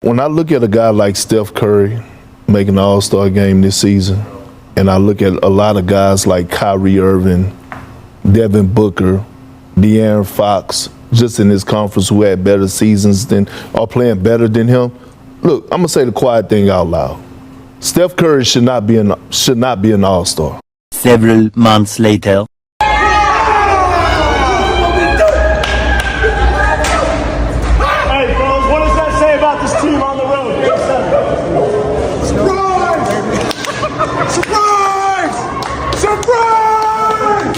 when I look at a guy like Steph Curry making the All-Star game this season, and I look at a lot of guys like Kyrie Irving, Devin Booker, De'Aaron Fox, just in this conference who had better seasons than, or playing better than him. Look, I'm gonna say the quiet thing out loud. Steph Curry should not be an All-Star. Several months later. Hey, fellas, what does that say about this team on the road? Surprise! Surprise! Surprise!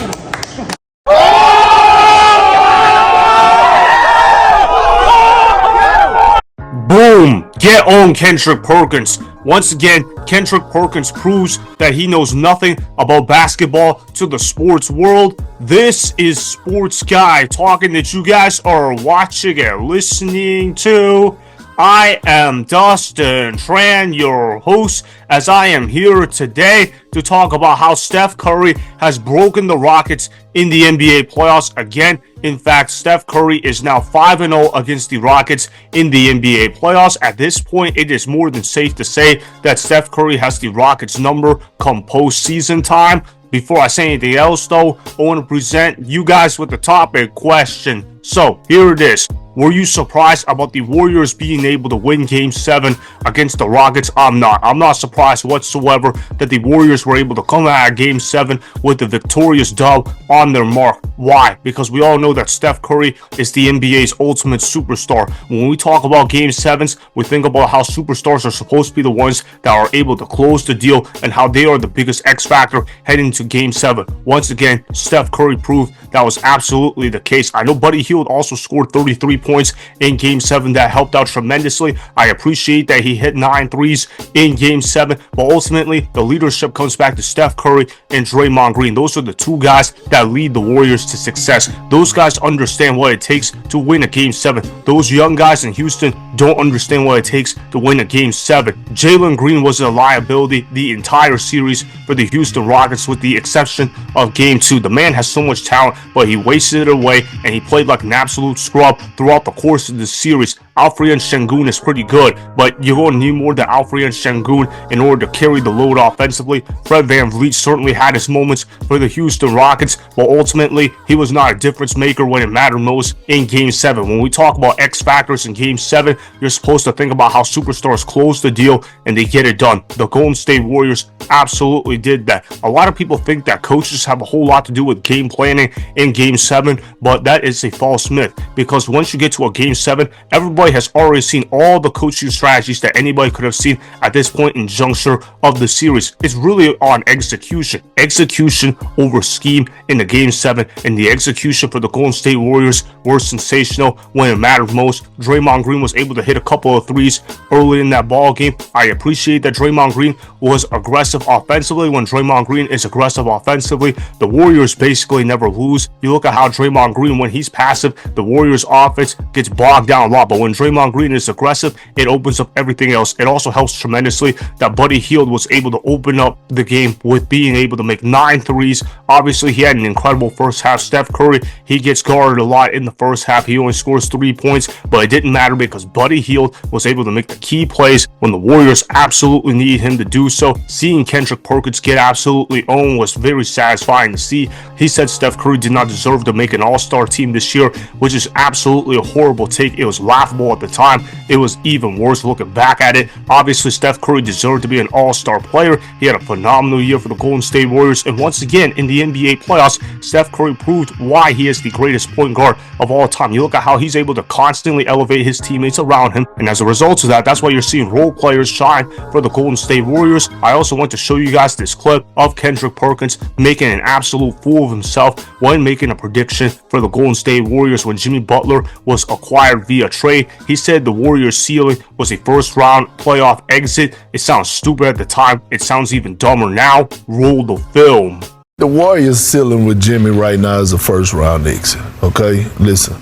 Boom! Get on Kendrick Perkins. Once again, Kendrick Perkins proves that he knows nothing about basketball to the sports world. This is Sports Guy talking that you guys are watching and listening to. I am Dustin Tran, your host, as I am here today to talk about how Steph Curry has broken the Rockets in the NBA playoffs again. In fact, Steph Curry is now 5-0 against the Rockets in the NBA playoffs. At this point, it is more than safe to say that Steph Curry has the Rockets number come postseason time. Before I say anything else, though, I want to present you guys with the topic question. So, here it is. Were you surprised about the Warriors being able to win Game 7 against the Rockets? I'm not. I'm not surprised whatsoever that the Warriors were able to come out of Game 7 with the victorious dub on their mark. Why? Because we all know that Steph Curry is the NBA's ultimate superstar. When we talk about Game 7s, we think about how superstars are supposed to be the ones that are able to close the deal and how they are the biggest X factor heading into Game 7. Once again, Steph Curry proved that was absolutely the case. I know Buddy Hield also scored 33 points in Game 7. That helped out tremendously. I appreciate that he hit 9 threes in Game 7, but ultimately the leadership comes back to Steph Curry and Draymond Green. Those are the two guys that lead the Warriors to success. Those guys understand what it takes to win a Game 7. Those young guys in Houston don't understand what it takes to win a Game 7. Jalen Green was a liability the entire series for the Houston Rockets with the exception of Game 2. The man has so much talent, but he wasted it away and he played like an absolute scrub throughout the course of the series. Alperen Sengun is pretty good, but you're going to need more than Alperen Sengun in order to carry the load offensively. Fred VanVleet certainly had his moments for the Houston Rockets, but ultimately he was not a difference maker when it mattered most in Game 7. When we talk about X factors in Game 7, you're supposed to think about how superstars close the deal and they get it done. The Golden State Warriors absolutely did that. A lot of people think that coaches have a whole lot to do with game planning in Game 7, but that is a false myth, because once you get to a Game 7, everybody has already seen all the coaching strategies that anybody could have seen at this point in juncture of the series. It's really on execution. Execution over scheme in the Game 7, and the execution for the Golden State Warriors were sensational when it mattered most. Draymond Green was able to hit a couple of threes early in that ball game. I appreciate that Draymond Green was aggressive offensively. When Draymond Green is aggressive offensively, the Warriors basically never lose. You look at how Draymond Green, when he's passive, the Warriors offense gets bogged down a lot, but when Draymond Green is aggressive, it opens up everything else. It also helps tremendously that Buddy Hield was able to open up the game with being able to make 9 threes. Obviously, he had an incredible first half. Steph Curry, he gets guarded a lot in the first half. He only scores 3 points, but it didn't matter because Buddy Hield was able to make the key plays when the Warriors absolutely needed him to do so. Seeing Kendrick Perkins get absolutely owned was very satisfying to see. He said Steph Curry did not deserve to make an all-star team this year, which is absolutely a horrible take. It was laughable at the time. It was even worse looking back at it. Obviously, Steph Curry deserved to be an all-star player. He had a phenomenal year for the Golden State Warriors, and once again in the NBA playoffs, Steph Curry proved why he is the greatest point guard of all time. You look at how he's able to constantly elevate his teammates around him, and as a result of that, that's why you're seeing role players shine for the Golden State Warriors. I also want to show you guys this clip of Kendrick Perkins making an absolute fool of himself when making a prediction for the Golden State Warriors when Jimmy Butler was acquired via trade. He said the Warriors ceiling was a first round playoff exit. It sounds stupid at the time. It sounds even dumber now. Roll the film. The Warriors ceiling with Jimmy right now is a first round exit. Okay, listen.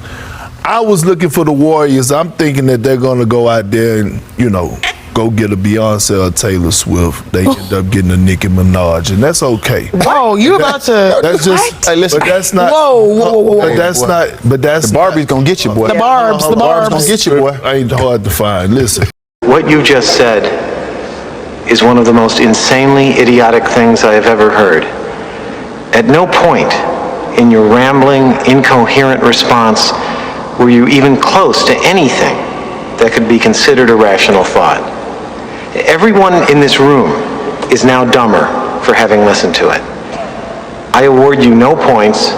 I was looking for the Warriors. I'm thinking that they're gonna go out there and, go get a Beyonce or Taylor Swift. They end up getting a Nicki Minaj, and that's okay. Whoa, you about to? That's just. Hey, listen. But that's not. Whoa. But that's not. But that's. The Barbie's gonna get you, boy. The Barb's gonna get you, boy. Ain't hard to find. Listen. What you just said is one of the most insanely idiotic things I have ever heard. At no point in your rambling, incoherent response were you even close to anything that could be considered a rational thought. Everyone in this room is now dumber for having listened to it. I award you no points,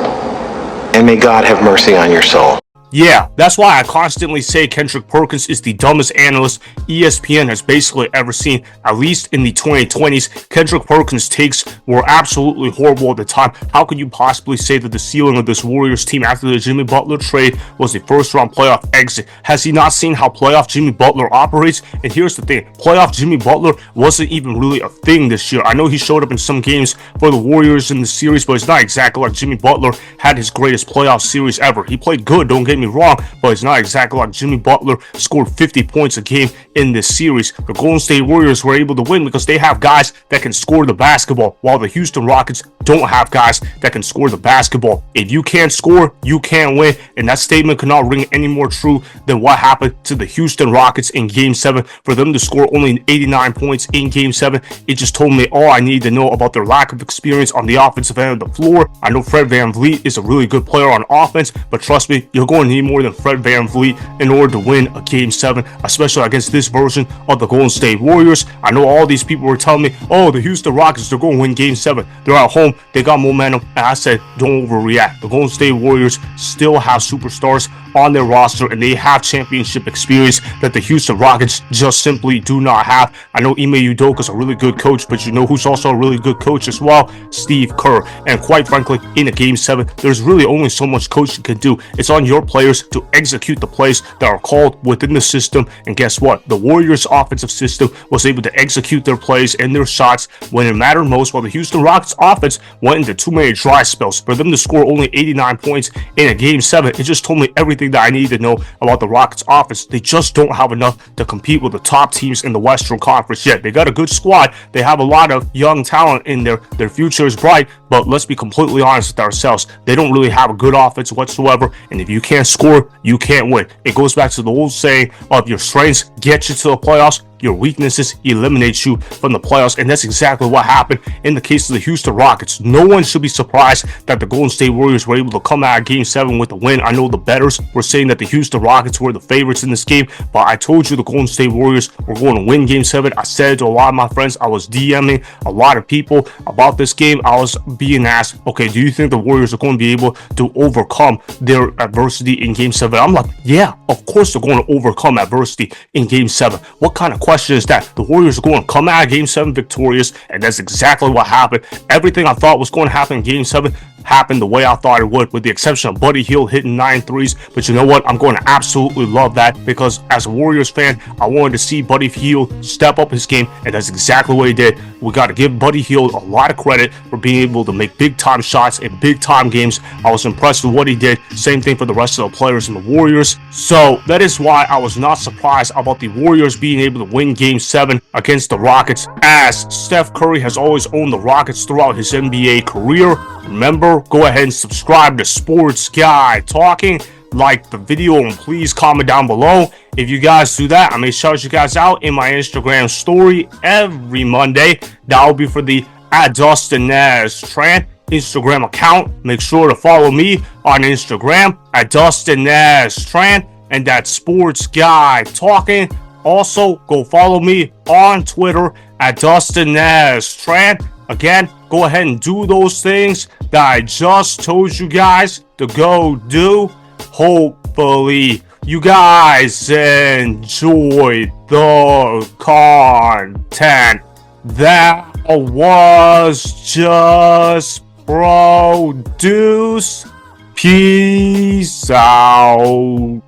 and may God have mercy on your soul. Yeah, that's why I constantly say Kendrick Perkins is the dumbest analyst ESPN has basically ever seen, at least in the 2020s. Kendrick Perkins' takes were absolutely horrible at the time. How could you possibly say that the ceiling of this Warriors team after the Jimmy Butler trade was a first-round playoff exit? Has he not seen how playoff Jimmy Butler operates? And here's the thing, playoff Jimmy Butler wasn't even really a thing this year. I know he showed up in some games for the Warriors in the series, but it's not exactly like Jimmy Butler had his greatest playoff series ever. He played good, don't get me wrong, but it's not exactly like Jimmy Butler scored 50 points a game in this series. The Golden State Warriors were able to win because they have guys that can score the basketball, while the Houston Rockets don't have guys that can score the basketball. If you can't score, you can't win, and that statement could not ring any more true than what happened to the Houston Rockets in Game 7. For them to score only 89 points in Game 7, it just told me all I need to know about their lack of experience on the offensive end of the floor. I know Fred VanVleet is a really good player on offense, but trust me, you're going to need more than Fred VanVleet in order to win a Game 7, especially against this version of the Golden State Warriors. I know all these people were telling me, oh, the Houston Rockets, they're going to win Game 7. They're at home, they got momentum, and I said, don't overreact. The Golden State Warriors still have superstars on their roster, and they have championship experience that the Houston Rockets just simply do not have. I know Ime Udoka is a really good coach, but you know who's also a really good coach as well? Steve Kerr. And quite frankly, in a Game 7, there's really only so much coaching can do. It's on your players to execute the plays that are called within the system, and guess what? The Warriors' offensive system was able to execute their plays and their shots when it mattered most, while the Houston Rockets offense went into too many dry spells. For them to score only 89 points in a Game 7, it just told me everything that I need to know about the Rockets offense. They just don't have enough to compete with the top teams in the Western Conference yet. They got a good squad, they have a lot of young talent in there, their future is bright, but let's be completely honest with ourselves, they don't really have a good offense whatsoever, and if you can't score, you can't win. It goes back to the old saying of your strengths get you to the playoffs, your weaknesses eliminate you from the playoffs, and that's exactly what happened in the case of the Houston Rockets. No one should be surprised that the Golden State Warriors were able to come out of Game 7 with a win. I know the bettors were saying that the Houston Rockets were the favorites in this game, but I told you the Golden State Warriors were going to win Game 7. I said it to a lot of my friends. I was DMing a lot of people about this game. I was being asked, okay, do you think the Warriors are going to be able to overcome their adversity in Game 7? I'm like, yeah, of course they're going to overcome adversity in Game 7. What kind of question is that? The Warriors are going to come out of Game 7 victorious, and that's exactly what happened. Everything I thought was going to happen in Game 7 happened the way I thought it would, with the exception of Buddy Hield hitting 9 threes. But you know what? I'm going to absolutely love that, because as a Warriors fan, I wanted to see Buddy Hield step up his game, and that's exactly what he did. We got to give Buddy Hield a lot of credit for being able to make big time shots in big time games. I was impressed with what he did. Same thing for the rest of the players in the Warriors. So that is why I was not surprised about the Warriors being able to win Game 7 against the Rockets, as Steph Curry has always owned the Rockets throughout his NBA career. Remember, go ahead and subscribe to Sports Guy Talking, like the video, and please comment down below. If you guys do that, I may shout you guys out in my Instagram story every Monday. That will be for the @DustinNazTran Instagram account. Make sure to follow me on Instagram @DustinNazTran, and that's Sports Guy Talking. Also, go follow me on Twitter @DustinNazTran. Again, go ahead and do those things that I just told you guys to go do. Hopefully, you guys enjoyed the content that was just produced. Peace out.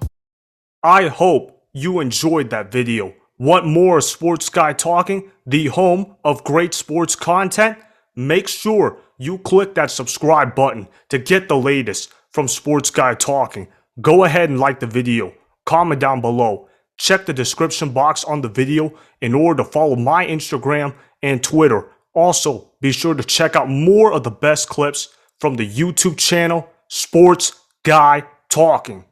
I hope you enjoyed that video. Want more Sports Guy Talking, the home of great sports content? Make sure you click that subscribe button to get the latest from Sports Guy Talking. Go ahead and like the video, comment down below, check the description box on the video in order to follow my Instagram and Twitter. Also, be sure to check out more of the best clips from the YouTube channel Sports Guy Talking.